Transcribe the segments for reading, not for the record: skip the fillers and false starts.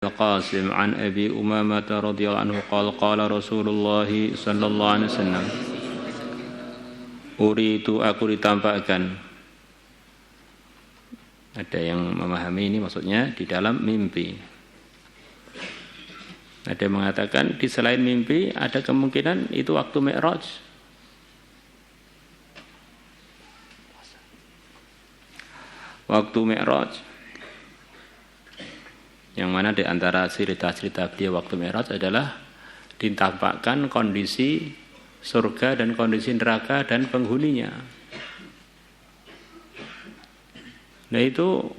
القاسم عن أبي أمامة رضي الله عنه قال رسول الله صلى الله عليه وسلم uritu aku ditampakkan. Ada yang memahami ini maksudnya di dalam mimpi. Ada yang mengatakan di selain mimpi ada kemungkinan itu waktu Mi'raj. Waktu Mi'raj. Yang mana di antara cerita-cerita beliau waktu Mi'raj adalah ditampakkan kondisi surga dan kondisi neraka dan penghuninya. Nah itu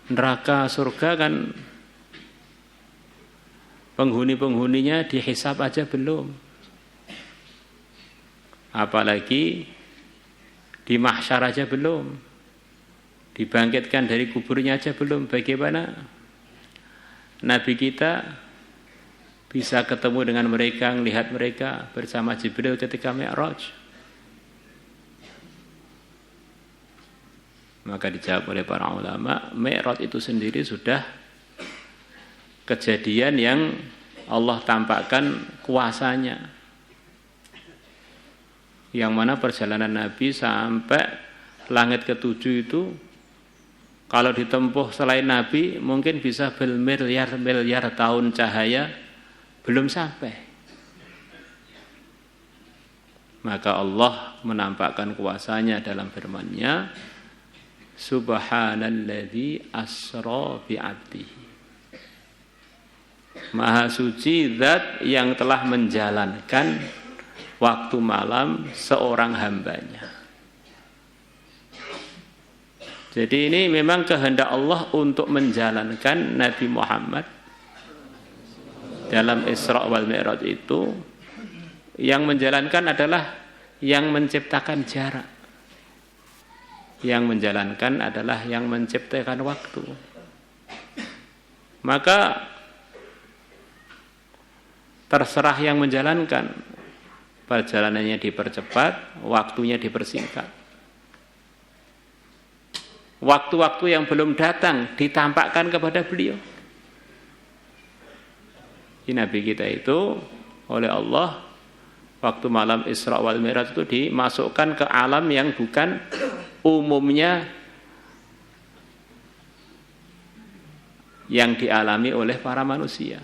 neraka surga kan penghuni-penghuninya dihisab aja belum. Apalagi di mahsyar aja belum. Dibangkitkan dari kuburnya aja belum. Bagaimana Nabi kita bisa ketemu dengan mereka, melihat mereka bersama Jibril ketika Mi'raj? Maka dijawab oleh para ulama, Mi'raj itu sendiri sudah kejadian yang Allah tampakkan kuasanya. Yang mana perjalanan Nabi sampai langit ketujuh itu kalau ditempuh selain Nabi mungkin bisa bermiliar-miliar tahun cahaya belum sampai. Maka Allah menampakkan kuasanya dalam firman-Nya, Subhanalladzi asra bi'abdihi. Maha suci zat yang telah menjalankan waktu malam seorang hambanya. Jadi ini memang kehendak Allah untuk menjalankan Nabi Muhammad dalam Isra wal Mi'raj itu. Yang menjalankan adalah yang menciptakan jarak. Yang menjalankan adalah yang menciptakan waktu. Maka terserah yang menjalankan. Perjalanannya dipercepat, waktunya dipersingkat. Waktu-waktu yang belum datang ditampakkan kepada beliau. Nabi kita itu oleh Allah waktu malam Isra wal Mi'raj itu dimasukkan ke alam yang bukan umumnya yang dialami oleh para manusia.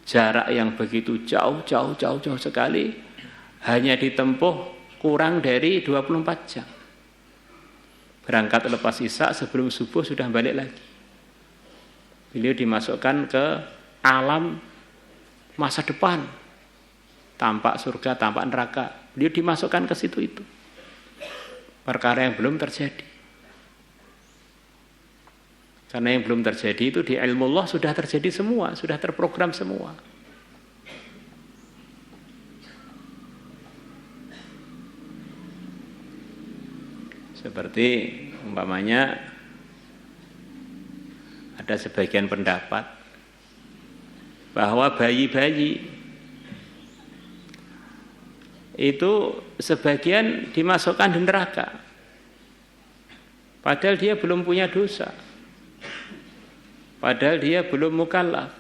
Jarak yang begitu jauh sekali hanya ditempuh kurang dari 24 jam. Berangkat lepas isya, sebelum subuh sudah balik lagi. Beliau dimasukkan ke alam masa depan. Tampak surga, tampak neraka. Beliau dimasukkan ke situ itu. Perkara yang belum terjadi. Karena yang belum terjadi itu di ilmu Allah sudah terjadi semua, sudah terprogram semua. Seperti umpamanya ada sebagian pendapat bahwa bayi-bayi itu sebagian dimasukkan di neraka. Padahal dia belum punya dosa. Padahal dia belum mukallaf.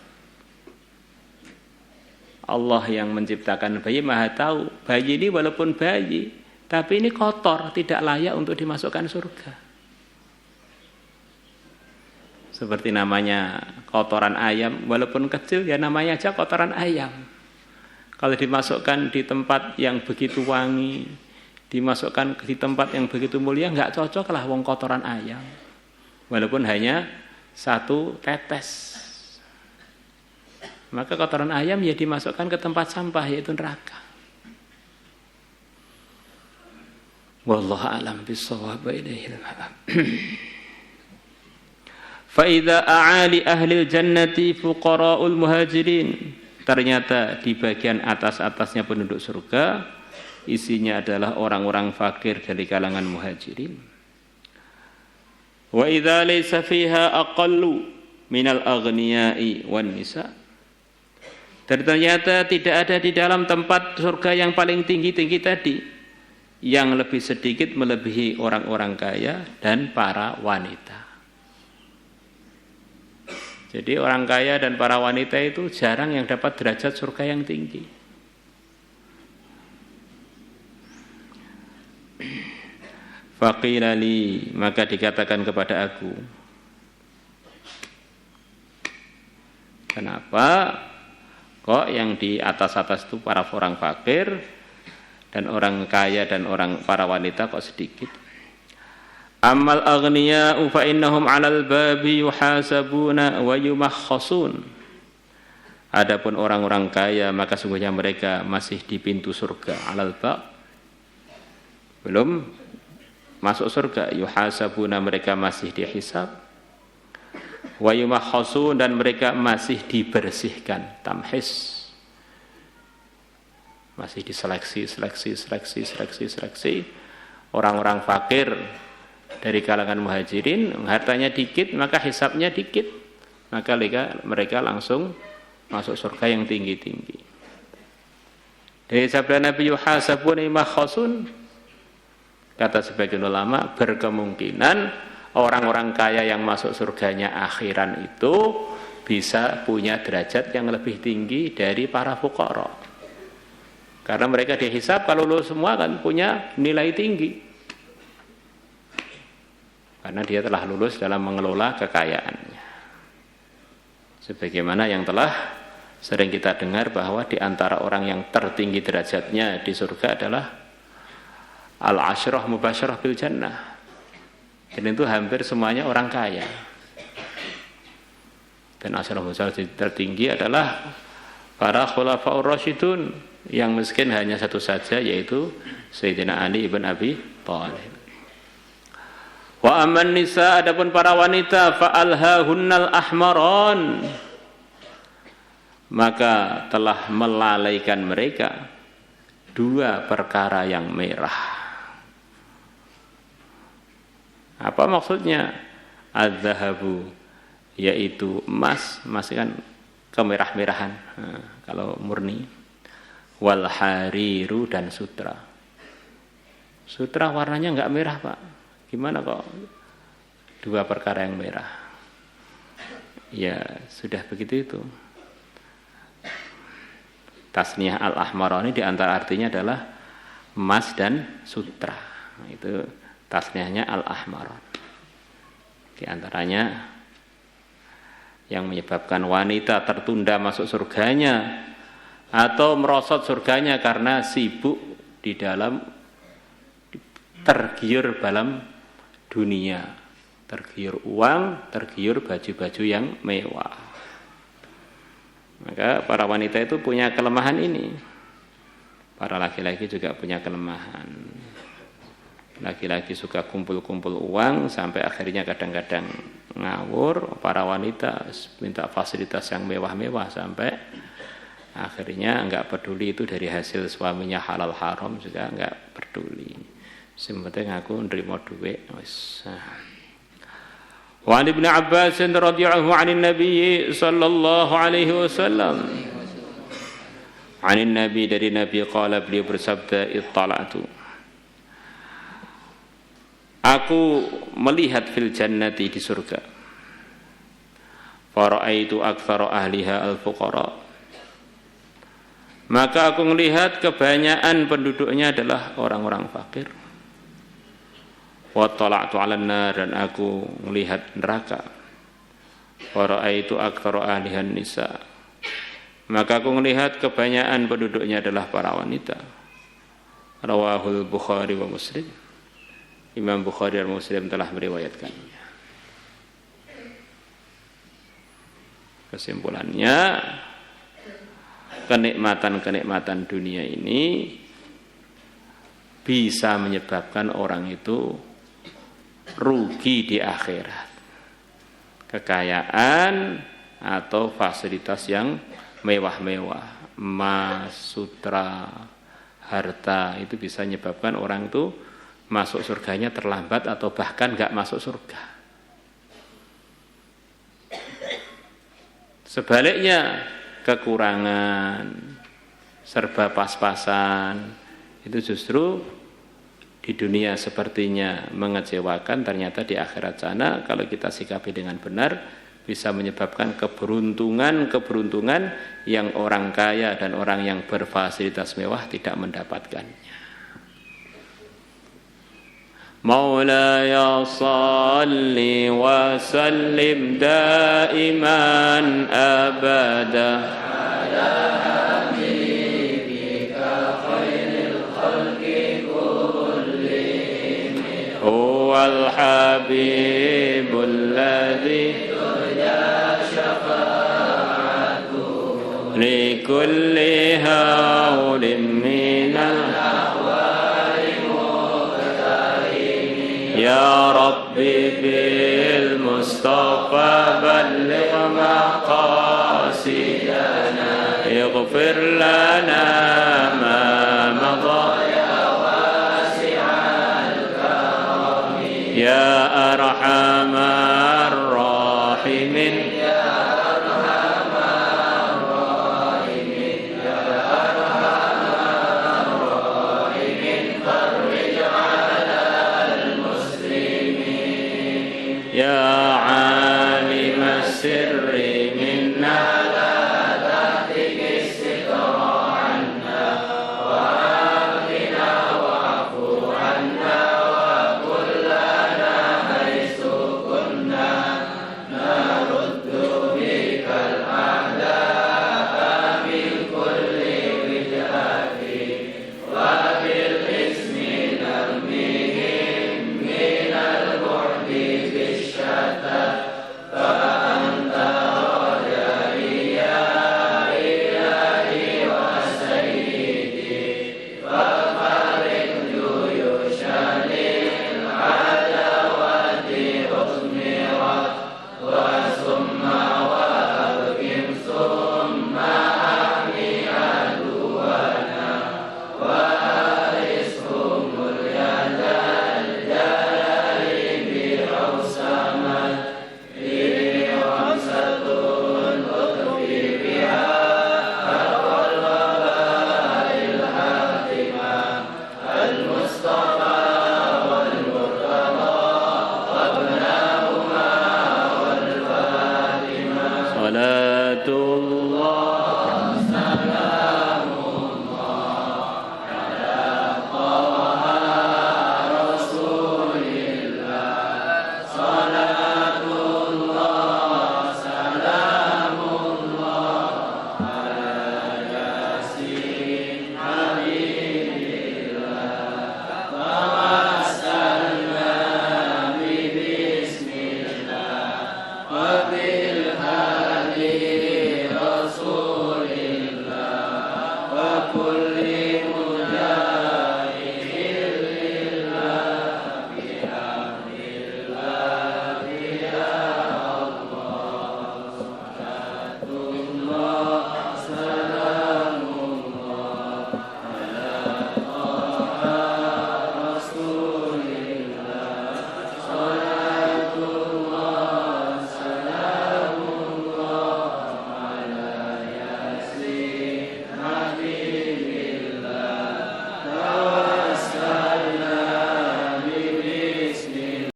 Allah yang menciptakan bayi Maha tahu. Bayi ini walaupun bayi tapi ini kotor, tidak layak untuk dimasukkan surga. Seperti namanya kotoran ayam, walaupun kecil ya namanya aja kotoran ayam. Kalau dimasukkan di tempat yang begitu wangi, dimasukkan di tempat yang begitu mulia, nggak cocok lah wong kotoran ayam. Walaupun hanya satu tetes. Maka kotoran ayam ya dimasukkan ke tempat sampah yaitu neraka. Wallahu a'lam bis-shawab ilaihi al-ma'ab. Fa idza a'ali ahli jannati fuqara'ul muhajirin. Ternyata di bagian atas-atasnya penduduk surga isinya adalah orang-orang fakir dari kalangan muhajirin. Wa idza laysa fiha aqallu minal aghniya'i wan nisa. Dan ternyata tidak ada di dalam tempat surga yang paling tinggi-tinggi tadi yang lebih sedikit melebihi orang-orang kaya dan para wanita. Jadi orang kaya dan para wanita itu jarang yang dapat derajat surga yang tinggi. Faqila li, maka dikatakan kepada aku, kenapa kok yang di atas-atas itu para orang fakir dan orang kaya dan orang para wanita kok sedikit? Amal aghniya'u fa innahum 'alal babi yuhasabuna wa yumakhasun. Adapun orang-orang kaya maka sungguhnya mereka masih di pintu surga, 'alal bab. Belum masuk surga, yuhasabuna mereka masih dihisab. Wa yumakhasun dan mereka masih dibersihkan, tamhis. Masih diseleksi, seleksi. Orang-orang fakir dari kalangan muhajirin, hartanya dikit, maka hisabnya dikit. Maka mereka langsung masuk surga yang tinggi-tinggi. Dari sabda Nabi yuhasabun imakhasun, kata sebagian ulama, berkemungkinan orang-orang kaya yang masuk surganya akhiran itu bisa punya derajat yang lebih tinggi dari para fuqara. Karena mereka dihisab kalau lulus semua kan punya nilai tinggi. Karena dia telah lulus dalam mengelola kekayaannya. Sebagaimana yang telah sering kita dengar bahwa di antara orang yang tertinggi derajatnya di surga adalah al-asyrah mubasyarah bil jannah. Dan itu hampir semuanya orang kaya. Dan asyrah mubasyarah tertinggi adalah para khulafaur rasyidun, yang miskin hanya satu saja, yaitu Sayyidina Ali ibn Abi Thalib. Wa amman nisa, adapun para wanita, fa alhahunnal ahmaron, maka telah melalaikan mereka dua perkara yang merah. Apa maksudnya? Az-zahabu, yaitu emas kan kemerah-merahan, kalau murni. Wal hariru, dan sutra. Sutra warnanya enggak merah, Pak. Gimana kok dua perkara yang merah? Ya sudah begitu itu. Tasniyah al-ahmarani diantara artinya adalah emas dan sutra. Itu tasniyahnya al-ahmaran. Di antaranya yang menyebabkan wanita tertunda masuk surganya atau merosot surganya karena sibuk di dalam tergiur dalam dunia, tergiur uang, tergiur baju-baju yang mewah. Maka para wanita itu punya kelemahan ini. Para laki-laki juga punya kelemahan. Laki-laki suka kumpul-kumpul uang sampai akhirnya kadang-kadang ngawur. Para wanita minta fasilitas yang mewah-mewah sampai akhirnya enggak peduli itu dari hasil suaminya halal haram, juga enggak peduli. Sementing aku nerima duit wis. Wa an Ibnu Abbas radhiyallahu anhu Nabi sallallahu alaihi wasallam. Anin Nabi, dari Nabi, qala, beliau bersabda, ittala'tu, aku melihat fil jannati, di surga. Fara'aitu aktsara ahliha al-fuqara, maka aku melihat kebanyakan penduduknya adalah orang-orang fakir. Wa tala'tu 'alan nar, dan aku melihat neraka. Wa ra'aitu aktsara ahlihan nisa, maka aku melihat kebanyakan penduduknya adalah para wanita. Rawahul Bukhari wa Muslim. Imam Bukhari dan Muslim telah meriwayatkannya. Kesimpulannya, kenikmatan-kenikmatan dunia ini bisa menyebabkan orang itu rugi di akhirat. Kekayaan atau fasilitas yang mewah-mewah, emas, sutra, harta, itu bisa menyebabkan orang itu masuk surganya terlambat atau bahkan enggak masuk surga. Sebaliknya, kekurangan, serba pas-pasan, itu justru di dunia sepertinya mengecewakan, ternyata di akhirat sana kalau kita sikapi dengan benar bisa menyebabkan keberuntungan yang orang kaya dan orang yang berfasilitas mewah tidak mendapatkannya. Maulaya salli wa sallim daiman abada ala habibika khairil khalqi kullihim huwal habibul ladzi turja syafa'atuhu likulli hawlin minal يا ربي بالمصطفى بلغ مقاصدنا اغفر لنا ما مضى يا واسع الكرم يا أرحم الراحمين يا عالم السر منا لا تهتك الستر عنا وآمنا واعف عنا وكن لنا حيث كنا نرد بك الأعداء من كل وجهة وبالاسم نرميهم من البعد فأنت رجائي يا إلهي وسيدي ففرق جيوش للعداوة أثمرت وثم وأبكم ثم أحمي عدونا وأرثهم اليد الجلال بأوسمت صلاة الله